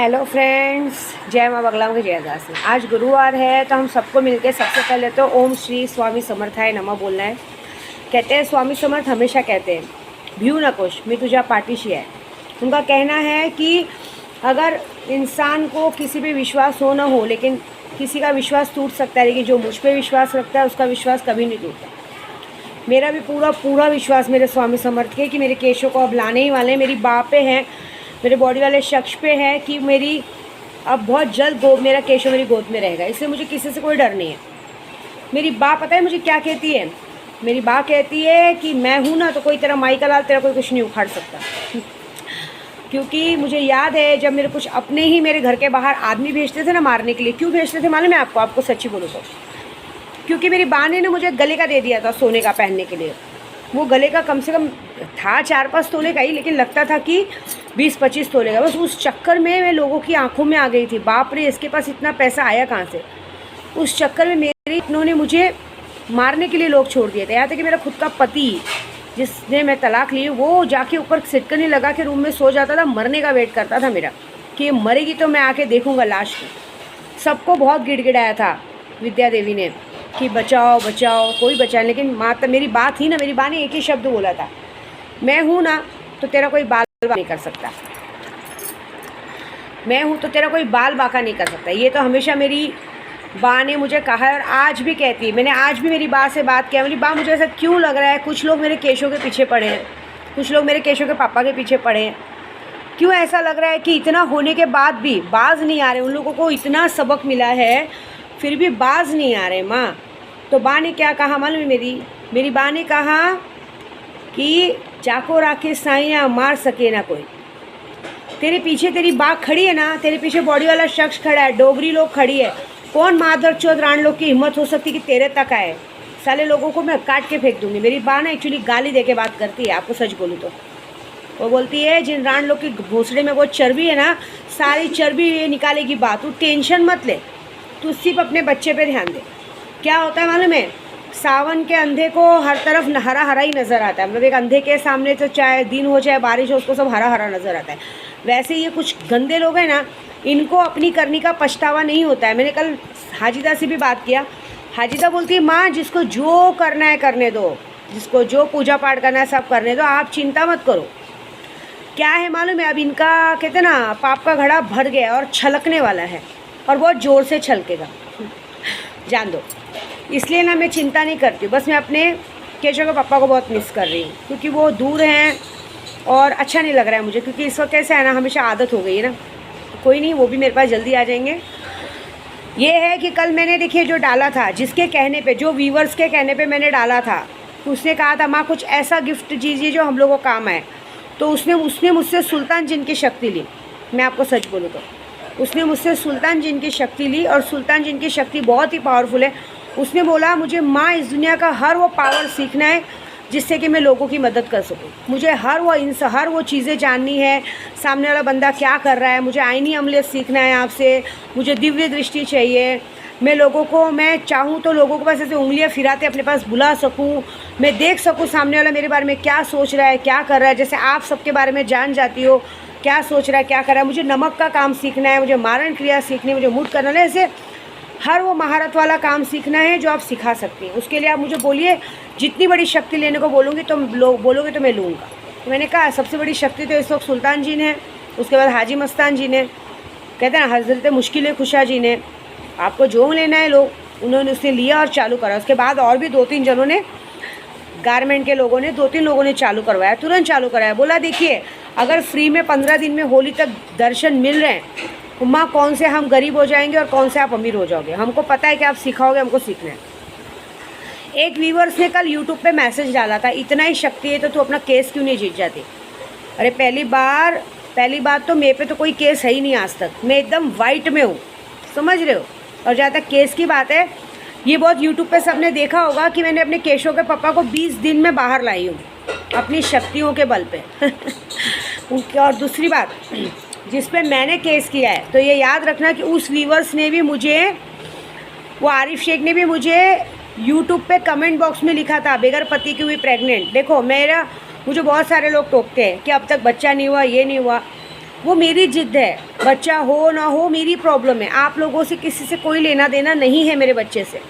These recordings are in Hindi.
हेलो फ्रेंड्स, जय माँ बगलाम की जयदास। आज गुरुवार है तो हम सबको मिलकर सबसे पहले तो ओम श्री स्वामी समर्थाय नमः बोलना है। कहते हैं स्वामी समर्थ हमेशा कहते हैं भ्यू नकोश मी तुझा पाटिशी है। उनका कहना है कि अगर इंसान को किसी पे विश्वास हो ना हो, लेकिन किसी का विश्वास टूट सकता है, लेकिन जो मुझ पर विश्वास रखता है उसका विश्वास कभी नहीं टूटता। मेरा भी पूरा विश्वास मेरे स्वामी समर्थ के कि मेरे केशों को अब लाने ही वाले हैं, मेरी बाँ पे हैं, मेरे बॉडी वाले शख्स पे है कि मेरी अब बहुत जल्द मेरा केशव मेरी गोद में रहेगा। इसलिए मुझे किसी से कोई डर नहीं है। मेरी बाँ पता है मुझे क्या कहती है? मेरी बाँ कहती है कि मैं हूँ ना तो कोई तेरा माई का लाल, तेरा कोई कुछ नहीं उखाड़ सकता। क्योंकि मुझे याद है जब मेरे कुछ अपने ही मेरे घर के बाहर आदमी भेजते थे ना मारने के लिए। क्यों भेजते थे मालूम है आपको सच्ची बोलूँ तो? क्योंकि मेरी बाँ ने ना मुझे गले का दे दिया था सोने का पहनने के लिए। वो गले का कम से कम था 4-5 तोले का ही, लेकिन लगता था कि 20-25 तोले का। बस उस चक्कर में मैं लोगों की आंखों में आ गई थी, बाप रे इसके पास इतना पैसा आया कहाँ से। उस चक्कर में इन्होंने मुझे मारने के लिए लोग छोड़ दिए थे। यहाँ तक कि मेरा खुद का पति जिसने मैं तलाक ली, वो जाके ऊपर सिटकनी लगा के रूम में सो जाता था, मरने का वेट करता था मेरा कि ये मरेगी तो मैं आके देखूँगा लाश को। सबको बहुत गिड़गिड़ाया था विद्या देवी ने कि बचाओ बचाओ, कोई बचाए, लेकिन माता मेरी बात ही ना, मेरी बात ने एक ही शब्द बोला था, मैं हूँ ना तो तेरा कोई बाल नहीं कर सकता, मैं हूँ तो तेरा कोई बाल बाका नहीं कर सकता। ये तो हमेशा मेरी बा ने मुझे कहा है और आज भी कहती है। मैंने आज भी मेरी बा से बात किया, मेरी बा मुझे ऐसा क्यों लग रहा है कुछ लोग मेरे केशों के पीछे पड़े हैं, कुछ लोग मेरे केशों के पापा के पीछे पड़े हैं। क्यों ऐसा लग रहा है कि इतना होने के बाद भी बाज नहीं आ रहे? उन लोगों को इतना सबक मिला है फिर भी बाज नहीं आ रहे माँ। तो बा ने क्या कहा मालूम है? मेरी बा ने कहा कि जाको राखे साइया मार सके ना कोई। तेरे पीछे तेरी बा खड़ी है ना, तेरे पीछे बॉडी वाला शख्स खड़ा है, डोगरी लोग खड़ी है। कौन माधर चौध रान लोग की हिम्मत हो सकती कि तेरे तक आए? साले लोगों को मैं काट के फेंक दूंगी। मेरी बा ना एक्चुअली गाली दे के बात करती है, आपको सच बोलूँ तो। वो बोलती है जिन रान लोग की घोंसड़े में वो चर्बी है ना, सारी चर्बी ये निकालेगी बात, तू टेंशन मत ले, तू सिर्फ अपने बच्चे पे ध्यान दे। क्या होता है मालूम है? सावन के अंधे को हर तरफ हरा हरा ही नज़र आता है। मतलब एक अंधे के सामने तो चाहे दिन हो चाहे बारिश हो, उसको सब हरा हरा नज़र आता है। वैसे ये कुछ गंदे लोग हैं ना, इनको अपनी करनी का पछतावा नहीं होता है। मैंने कल हाजिदा से भी बात किया। हाजिदा बोलती है माँ जिसको जो करना है करने दो, जिसको जो पूजा पाठ करना है सब करने दो, आप चिंता मत करो। क्या है मालूम है? अब इनका कहते हैं ना पाप का घड़ा भर गया और छलकने वाला है, और बहुत ज़ोर से छलकेगा, जान दो। इसलिए ना मैं चिंता नहीं करती हूँ। बस मैं अपने केशव के पापा को बहुत मिस कर रही हूँ क्योंकि वो दूर हैं और अच्छा नहीं लग रहा है मुझे। क्योंकि इस वक्त कैसे है ना, हमेशा आदत हो गई है ना। कोई नहीं, वो भी मेरे पास जल्दी आ जाएंगे। ये है कि कल मैंने देखिए जो डाला था, जिसके कहने पे, जो व्यूवर्स के कहने पे मैंने डाला था, तो उसने कहा था माँ कुछ ऐसा गिफ्ट दीजिए जो हम लोगों को काम आए। तो उसने मुझसे सुल्तान जिन की शक्ति ली। मैं आपको सच बोलूँ तो उसने मुझसे सुल्तान जिन की शक्ति ली, और सुल्तान जिन की शक्ति बहुत ही पावरफुल है। उसने बोला मुझे माँ इस दुनिया का हर वो पावर सीखना है जिससे कि मैं लोगों की मदद कर सकूं। मुझे हर वो चीज़ें जाननी है, सामने वाला बंदा क्या कर रहा है। मुझे आईनी अमलियत सीखना है आपसे, मुझे दिव्य दृष्टि चाहिए। मैं लोगों को, मैं चाहूँ तो लोगों के पास ऐसे उंगलियाँ फिराते अपने पास बुला सकूँ, मैं देख सकूँ सामने वाला मेरे बारे में क्या सोच रहा है, क्या कर रहा है। जैसे आप सबके बारे में जान जाती हो क्या सोच रहा है, क्या कर रहा है। मुझे नमक का काम सीखना है, मुझे मारण क्रिया सीखनी है, मुझे मूड करना है। ऐसे हर वो महारत वाला काम सीखना है जो आप सिखा सकती हैं। उसके लिए आप मुझे बोलिए, जितनी बड़ी शक्ति लेने को बोलूँगी तो बोलोगे तो मैं लूँगा। तो मैंने कहा सबसे बड़ी शक्ति तो इस वक्त सुल्तान जी ने, उसके बाद हाजी मस्तान जी ने, कहते हैं ना हज़रत मुश्किल खुशा जी ने। आपको जो लेना है लो, उन्होंने उसने लिया और चालू करा। उसके बाद और भी 2-3 जनों ने, गारमेंट के लोगों ने 2-3 लोगों ने चालू करवाया, तुरंत चालू कराया। बोला देखिए अगर फ्री में 15 दिन में होली तक दर्शन मिल रहे हैं, माँ कौन से हम गरीब हो जाएंगे और कौन से आप अमीर हो जाओगे। हमको पता है कि आप सिखाओगे, हमको सीखना है। एक व्यूवर्स ने कल यूट्यूब पे मैसेज डाला था, इतना ही शक्ति है तो तू अपना केस क्यों नहीं जीत जाती? अरे पहली बात तो मेरे पे तो कोई केस है ही नहीं आज तक। मैं एकदम वाइट में हूँ, समझ रहे हो। और जहाँ तक केस की बात है, ये बहुत यूट्यूब पे सबने देखा होगा कि मैंने अपने केशों के पापा को 20 दिन में बाहर लाई हूँ अपनी शक्तियों के बल पे। और दूसरी बात, जिस पे मैंने केस किया है, तो ये याद रखना कि उस व्यूवर्स ने भी मुझे, वो आरिफ शेख ने भी मुझे यूट्यूब पे कमेंट बॉक्स में लिखा था बगैर पति की हुई प्रेग्नेंट। देखो मुझे बहुत सारे लोग टोकते हैं कि अब तक बच्चा नहीं हुआ, ये नहीं हुआ। वो मेरी जिद है, बच्चा हो ना हो मेरी प्रॉब्लम है। आप लोगों से किसी से कोई लेना देना नहीं है मेरे बच्चे से।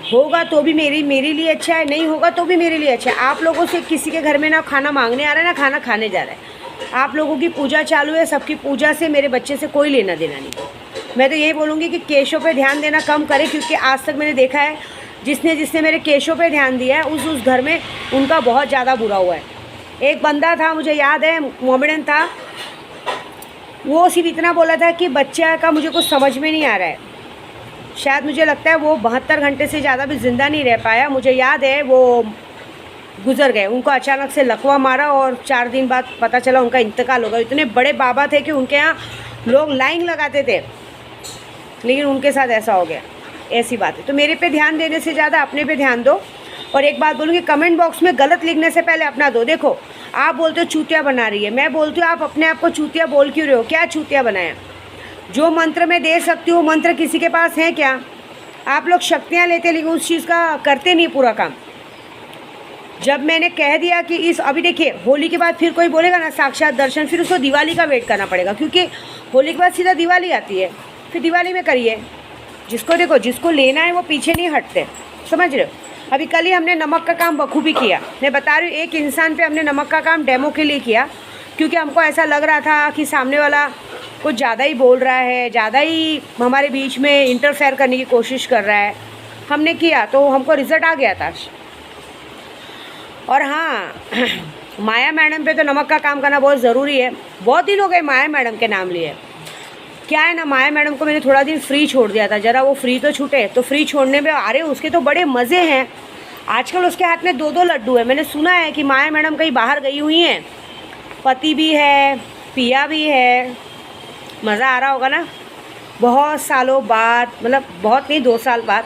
होगा तो भी मेरे लिए अच्छा है, नहीं होगा तो भी मेरे लिए अच्छा है। आप लोगों से किसी के घर में ना खाना मांगने आ रहा है ना खाना खाने जा रहा है। आप लोगों की पूजा चालू है, सबकी पूजा से मेरे बच्चे से कोई लेना देना नहीं। मैं तो यही बोलूँगी कि केशों पे ध्यान देना कम करें, क्योंकि आज तक मैंने देखा है जिसने जिसने मेरे केशों पे ध्यान दिया है उस घर में उनका बहुत ज़्यादा बुरा हुआ है। एक बंदा था, मुझे याद है, मोमेडन था, वो सिर्फ इतना बोला था कि बच्चा का मुझे कुछ समझ में नहीं आ रहा है। शायद मुझे लगता है वो 72 घंटे से ज़्यादा भी ज़िंदा नहीं रह पाया। मुझे याद है वो गुजर गए, उनको अचानक से लकवा मारा और 4 दिन बाद पता चला उनका इंतकाल हो गया। इतने बड़े बाबा थे कि उनके यहाँ लोग लाइन लगाते थे, लेकिन उनके साथ ऐसा हो गया। ऐसी बात है। तो मेरे पे ध्यान देने से ज़्यादा अपने पे ध्यान दो। और एक बात बोलूँगी, कमेंट बॉक्स में गलत लिखने से पहले अपना दो। देखो आप बोलते हो चूतिया बना रही है, मैं बोलती हूँ आप अपने आप को चूतिया बोल क्यों रहे हो? क्या चूतिया बनाया? जो मंत्र मैं दे सकती हूँ मंत्र किसी के पास है क्या? आप लोग शक्तियाँ लेते लेकिन उस चीज़ का करते नहीं पूरा काम। जब मैंने कह दिया कि इस अभी देखिए होली के बाद फिर कोई बोलेगा ना साक्षात दर्शन, फिर उसको दिवाली का वेट करना पड़ेगा, क्योंकि होली के बाद सीधा दिवाली आती है। फिर दिवाली में करिए, जिसको देखो जिसको लेना है वो पीछे नहीं हटते, समझ रहे हो? अभी कल ही हमने नमक का काम बखूबी किया। मैं बता रही हूँ, एक इंसान पे हमने नमक का काम डेमो के लिए किया, क्योंकि हमको ऐसा लग रहा था कि सामने वाला कुछ ज़्यादा ही बोल रहा है, ज़्यादा ही हमारे बीच में इंटरफेयर करने की कोशिश कर रहा है। हमने किया तो हमको रिज़ल्ट आ गया था। और हाँ माया मैडम पे तो नमक का काम करना बहुत ज़रूरी है। बहुत दिन हो गए माया मैडम के नाम लिए। क्या है ना, माया मैडम को मैंने थोड़ा दिन फ्री छोड़ दिया था, ज़रा वो फ्री तो छूटे। तो फ्री छोड़ने में अरे उसके तो बड़े मज़े हैं। आजकल उसके हाथ में 2-2 लड्डू है। मैंने सुना है कि माया मैडम कहीं बाहर गई हुई हैं, पति भी है, पिया भी है। मज़ा आ रहा होगा ना। बहुत सालों बाद, मतलब बहुत नहीं 2 साल बाद,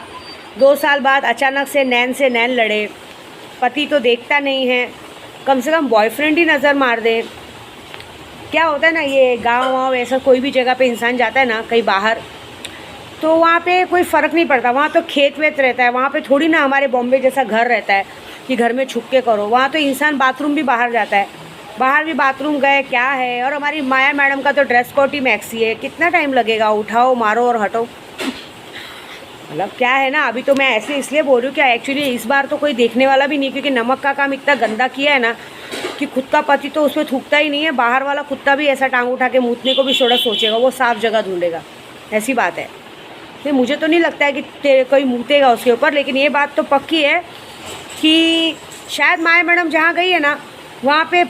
2 साल बाद अचानक से नैन लड़े। पति तो देखता नहीं है, कम से कम बॉयफ्रेंड ही नज़र मार दे। क्या होता है ना, ये गाँव वाँव ऐसा कोई भी जगह पे इंसान जाता है ना कहीं बाहर, तो वहाँ पे कोई फ़र्क नहीं पड़ता। वहाँ तो खेत वेत रहता है, वहाँ पे थोड़ी ना हमारे बॉम्बे जैसा घर रहता है कि घर में छुप के करो। वहाँ तो इंसान बाथरूम भी बाहर जाता है, बाहर भी बाथरूम गए क्या है। और हमारी माया मैडम का तो ड्रेस कोड ही मैक्सी है, कितना टाइम लगेगा, उठाओ मारो और हटो। मतलब क्या है ना, अभी तो मैं ऐसे इसलिए बोल रही हूँ कि एक्चुअली इस बार तो कोई देखने वाला भी नहीं, क्योंकि नमक का काम इतना गंदा किया है ना कि खुद का पति तो उसमें थूकता ही नहीं है, बाहर वाला कुत्ता भी ऐसा टांग उठा के मूतने को भी थोड़ा सोचेगा, वो साफ़ जगह ढूंढेगा। ऐसी बात है। नहीं, मुझे तो नहीं लगता है कि कोई मूतेगा उसके ऊपर, लेकिन ये बात तो पक्की है कि शायद माया मैडम जहाँ गई है ना, वहाँ पे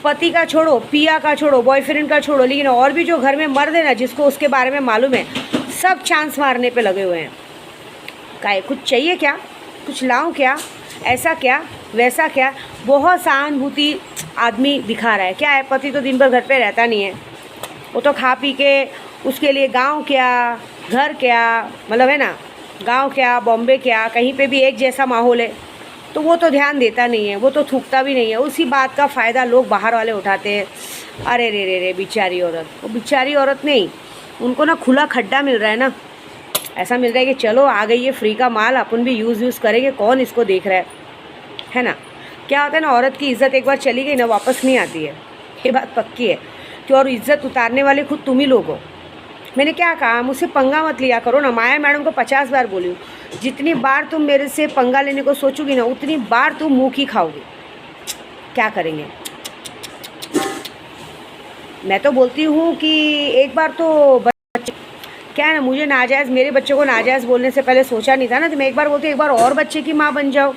पति का छोड़ो, पिया का छोड़ो, बॉयफ्रेंड का छोड़ो, लेकिन और भी जो घर में मर्द है ना, जिसको उसके बारे में मालूम है, सब चांस मारने पे लगे हुए हैं। काहे कुछ चाहिए क्या, कुछ लाऊं क्या, ऐसा क्या वैसा क्या। बहुत सहानुभूति आदमी दिखा रहा है। क्या है, पति तो दिन भर घर पे रहता नहीं है, वो तो खा पी के, उसके लिए गांव क्या घर क्या, मतलब है ना, गांव क्या बॉम्बे क्या, कहीं पे भी एक जैसा माहौल है, तो वो तो ध्यान देता नहीं है, वो तो थूकता भी नहीं है। उसी बात का फ़ायदा लोग बाहर वाले उठाते हैं। अरे रे रे रे बेचारी औरत, वो बेचारी औरत नहीं, उनको ना खुला खड्डा मिल रहा है ना, ऐसा मिल रहा है कि चलो आ गई ये फ्री का माल, अपन भी यूज़ करेंगे, कौन इसको देख रहा है ना। क्या होता है ना, औरत की इज़्ज़त एक बार चली गई ना वापस नहीं आती है, ये बात पक्की है कि। और इज़्ज़त उतारने वाले खुद तुम ही लोग हो। मैंने क्या कहा, मुझसे पंगा मत लिया करो ना। माया मैडम को 50 बार बोली हूँ, जितनी बार तुम मेरे से पंगा लेने को सोचोगी ना, उतनी बार तुम मुँह की खाओगी। क्या करेंगे। मैं तो बोलती हूँ कि एक बार तो बच्चे, क्या है ना, मुझे नाजायज़, मेरे बच्चे को नाजायज़ बोलने से पहले सोचा नहीं था ना, तो मैं एक बार बोलती हूँ एक बार और बच्चे की माँ बन जाओ।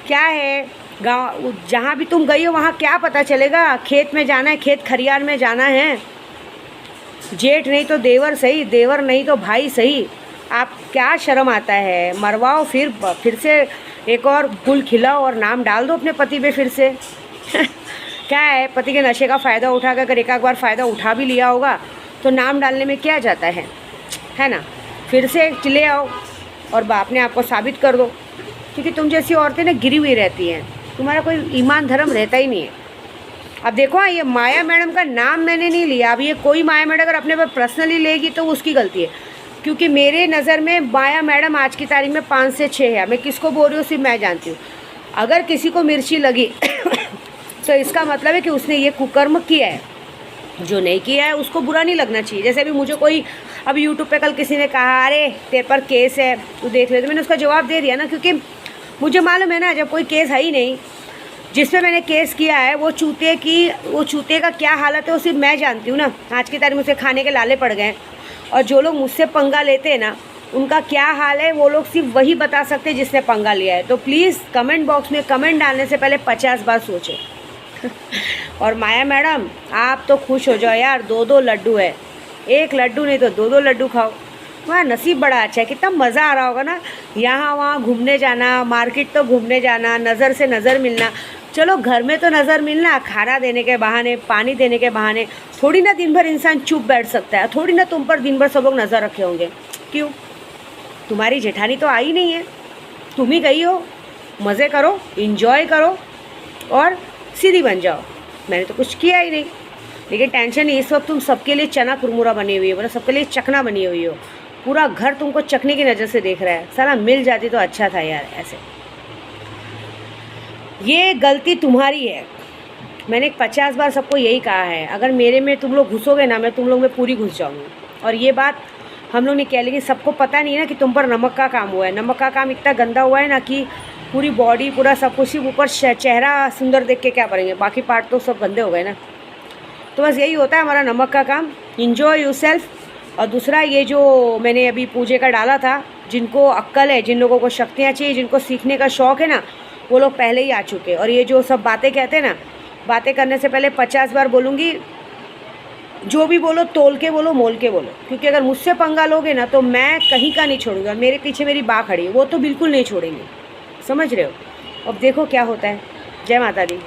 क्या है, गाँव जहाँ भी तुम गई हो वहाँ क्या पता चलेगा, खेत में जाना है, खेत खरियान में जाना है, जेठ नहीं तो देवर सही, देवर नहीं तो भाई सही। आप क्या शर्म आता है, मरवाओ फिर से एक और गुल खिलाओ और नाम डाल दो अपने पति पे फिर से। क्या है, पति के नशे का फ़ायदा उठा कर अगर एक बार फ़ायदा उठा भी लिया होगा तो नाम डालने में क्या जाता है ना। फिर से ले आओ और अपने आप को साबित कर दो, क्योंकि तुम जैसी औरतें ना गिरी हुई रहती हैं, तुम्हारा कोई ईमान धर्म रहता ही नहीं है। अब देखो, ये माया मैडम का नाम मैंने नहीं लिया, अब ये कोई माया मैडम अगर अपने पर पर्सनली लेगी तो उसकी गलती है, क्योंकि मेरे नज़र में माया मैडम आज की तारीख में 5 से 6 है। मैं किसको बोल रही हूँ सिर्फ मैं जानती हूँ। अगर किसी को मिर्ची लगी तो इसका मतलब है कि उसने ये कुकर्म किया है। जो नहीं किया है उसको बुरा नहीं लगना चाहिए। जैसे अभी मुझे कोई अभी यूट्यूब पे कल किसी ने कहा अरे तेरे पर केस है तू देख ले, तो मैंने उसका जवाब दे दिया ना, क्योंकि मुझे मालूम है ना जब कोई केस है ही नहीं, जिस पे मैंने केस किया है वो चूते का क्या हालत है वो सिर्फ मैं जानती हूँ ना। आज की तारीख मुझसे खाने के लाले पड़ गए, और जो लोग मुझसे पंगा लेते हैं ना उनका क्या हाल है वो लोग सिर्फ वही बता सकते हैं जिसने पंगा लिया है। तो प्लीज़ कमेंट बॉक्स में कमेंट डालने से पहले 50 बार सोचें। और माया मैडम आप तो खुश हो जाओ यार, 2-2 लड्डू है, 1 लड्डू नहीं तो 2-2 लड्डू खाओ। वहाँ नसीब बड़ा अच्छा है, कितना मज़ा आ रहा होगा ना, यहाँ वहाँ घूमने जाना, मार्केट तो घूमने जाना, नज़र से नज़र मिलना। चलो घर में तो नज़र मिलना, खाना देने के बहाने, पानी देने के बहाने, थोड़ी ना दिन भर इंसान चुप बैठ सकता है, थोड़ी ना तुम पर दिन भर सब लोग नज़र रखे होंगे। क्यों? तुम्हारी जेठानी तो आई नहीं है, तुम ही गई हो, मज़े करो, इंजॉय करो और सीधी बन जाओ। मैंने तो कुछ किया ही नहीं, लेकिन टेंशन नहीं, इस वक्त तुम सबके लिए चना कुरमुरा बनी हुई हो, मतलब सबके लिए चकना बनी हुई हो, पूरा घर तुमको चकने की नज़र से देख रहा है। साला मिल जाती तो अच्छा था यार। ऐसे ये गलती तुम्हारी है, मैंने 50 बार सबको यही कहा है, अगर मेरे में तुम लोग घुसोगे ना मैं तुम लोग में पूरी घुस जाऊँगी। और ये बात हम लोग ने किया, लेकिन सबको पता नहीं ना कि तुम पर नमक का काम हुआ है। नमक का काम इतना गंदा हुआ है ना कि पूरी बॉडी पूरा सब कुछ, सिर्फ ऊपर चेहरा सुंदर देख के क्या करेंगे, बाकी पार्ट तो सब गंदे हो गए ना। तो बस यही होता है हमारा नमक का काम। Enjoy yourself. और दूसरा ये जो मैंने अभी पूजे का डाला था, जिनको अक्ल है, जिन लोगों को शक्तियाँ चाहिए, जिनको सीखने का शौक़ है ना, वो लोग पहले ही आ चुके। और ये जो सब बातें कहते हैं ना, बातें करने से पहले 50 बार बोलूँगी, जो भी बोलो तोल के बोलो, मोल के बोलो, क्योंकि अगर मुझसे पंगा लोगे ना तो मैं कहीं का नहीं छोड़ूंगी। और मेरे पीछे मेरी बा खड़ी है, वो तो बिल्कुल नहीं छोड़ेंगे, समझ रहे हो। अब देखो क्या होता है। जय माता दी।